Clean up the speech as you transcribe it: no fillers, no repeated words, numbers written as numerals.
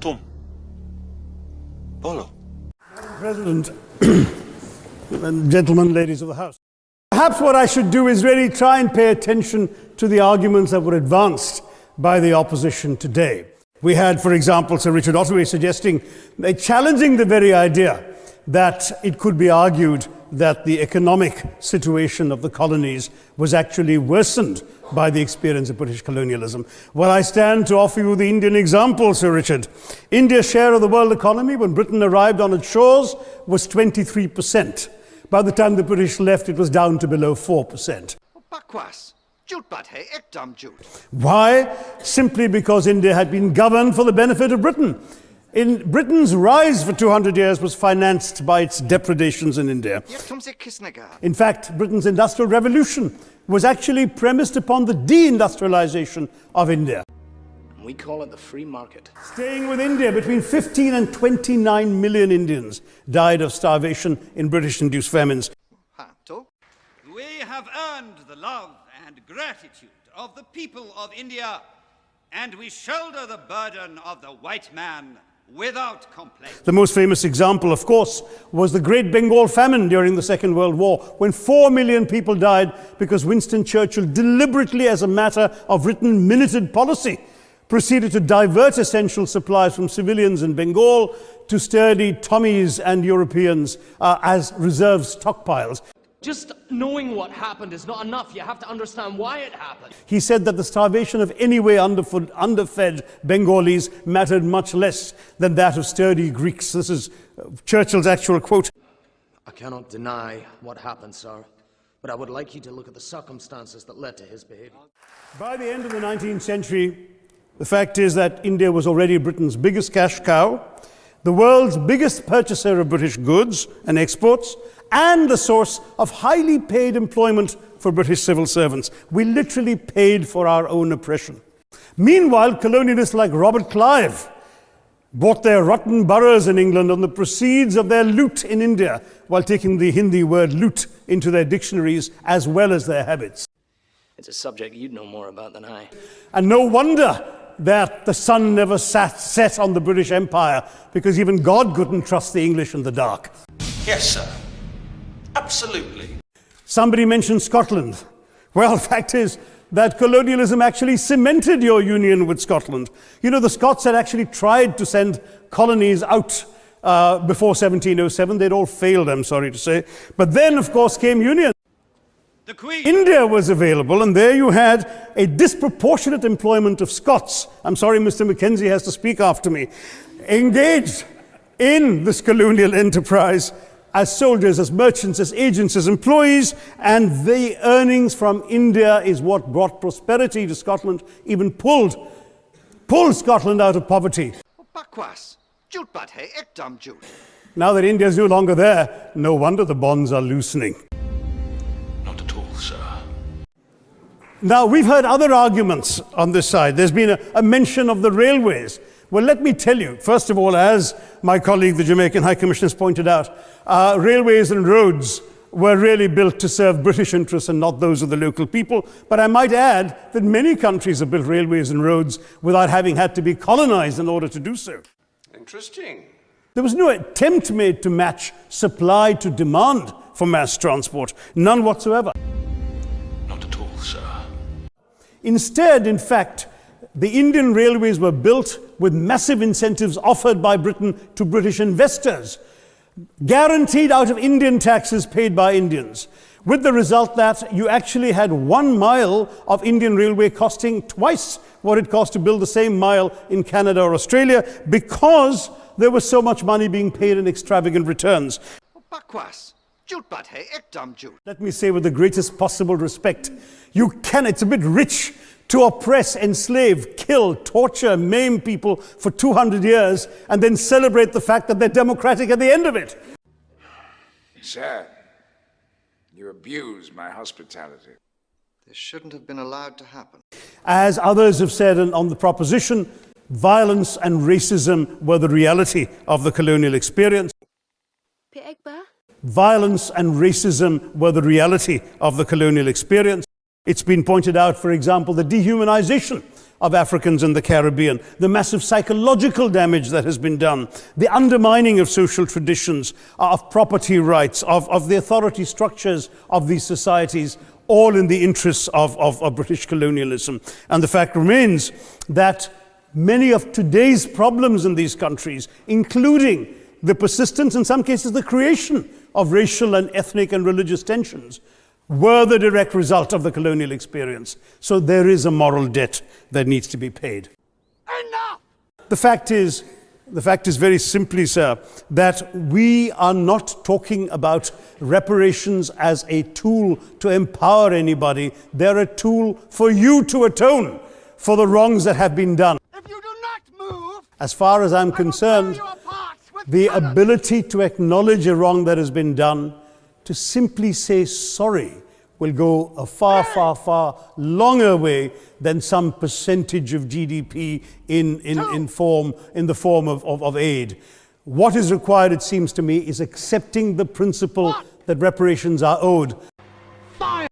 Tum. Bolo. President, and gentlemen, ladies of the House. Perhaps what I should do is really try and pay attention to the arguments that were advanced by the opposition today. We had, for example, Sir Richard Ottaway suggesting, challenging the very idea that it could be argued that the economic situation of the colonies was actually worsened by the experience of British colonialism. Well, I stand to offer you the Indian example, Sir Richard. India's share of the world economy when Britain arrived on its shores was 23%. By the time the British left, it was down to below 4%. Why? Simply because India had been governed for the benefit of Britain. Britain's rise for 200 years was financed by its depredations in India. In fact, Britain's industrial revolution was actually premised upon the deindustrialization of India. We call it the free market. Staying with India, between 15 and 29 million Indians died of starvation in British-induced famines. We have earned the love and gratitude of the people of India, and we shoulder the burden of the white man without complaint. The most famous example, of course, was the Great Bengal Famine during the Second World War, when 4 million people died because Winston Churchill, deliberately as a matter of written minuted policy, proceeded to divert essential supplies from civilians in Bengal to sturdy Tommies and Europeans as reserve stockpiles. Just knowing what happened is not enough. You have to understand why it happened. He said that the starvation of anyway underfed Bengalis mattered much less than that of sturdy Greeks. This is Churchill's actual quote. I cannot deny what happened, sir, but I would like you to look at the circumstances that led to his behavior. By the end of the 19th century, the fact is that India was already Britain's biggest cash cow, the world's biggest purchaser of British goods and exports, and the source of highly paid employment for British civil servants. We literally paid for our own oppression. Meanwhile, colonialists like Robert Clive bought their rotten boroughs in England on the proceeds of their loot in India, while taking the Hindi word loot into their dictionaries as well as their habits. It's a subject you'd know more about than I. And no wonder that the sun never set on the British Empire, because even God couldn't trust the English in the dark. Yes, sir. Absolutely. Somebody mentioned Scotland. Well, fact is that colonialism actually cemented your union with Scotland. You know, the Scots had actually tried to send colonies out before 1707. They'd all failed, I'm sorry to say. But then, of course, came union. The Queen. India was available, and there you had a disproportionate employment of Scots. I'm sorry, Mr. Mackenzie has to speak after me. Engaged in this colonial enterprise as soldiers, as merchants, as agents, as employees, and the earnings from India is what brought prosperity to Scotland, even pulled Scotland out of poverty. Now that India is no longer there, no wonder the bonds are loosening. Not at all, sir. Now, we've heard other arguments on this side. There's been a mention of the railways. Well, let me tell you, first of all, as my colleague, the Jamaican High Commissioner, has pointed out, railways and roads were really built to serve British interests and not those of the local people. But I might add that many countries have built railways and roads without having had to be colonized in order to do so. Interesting. There was no attempt made to match supply to demand for mass transport, none whatsoever. Not at all, sir. Instead, in fact, the Indian railways were built with massive incentives offered by Britain to British investors, guaranteed out of Indian taxes paid by Indians, with the result that you actually had 1 mile of Indian railway costing twice what it cost to build the same mile in Canada or Australia, because there was so much money being paid in extravagant returns. Let me say with the greatest possible respect, it's a bit rich to oppress, enslave, kill, torture, maim people for 200 years and then celebrate the fact that they're democratic at the end of it. Sir, you abuse my hospitality. This shouldn't have been allowed to happen. As others have said on the proposition, violence and racism were the reality of the colonial experience. Violence and racism were the reality of the colonial experience. It's been pointed out, for example, the dehumanization of Africans in the Caribbean, the massive psychological damage that has been done, the undermining of social traditions, of property rights, of the authority structures of these societies, all in the interests of British colonialism. And the fact remains that many of today's problems in these countries, including the persistence, in some cases the creation of racial and ethnic and religious tensions, were the direct result of the colonial experience. So there is a moral debt that needs to be paid. Enough! The fact is very simply, sir, that we are not talking about reparations as a tool to empower anybody. They're a tool for you to atone for the wrongs that have been done. If you do not move, as far as I'm concerned, the ability to acknowledge a wrong that has been done, to simply say sorry, will go a far, far, far longer way than some percentage of GDP in the form of aid. What is required, it seems to me, is accepting the principle that reparations are owed. Fire!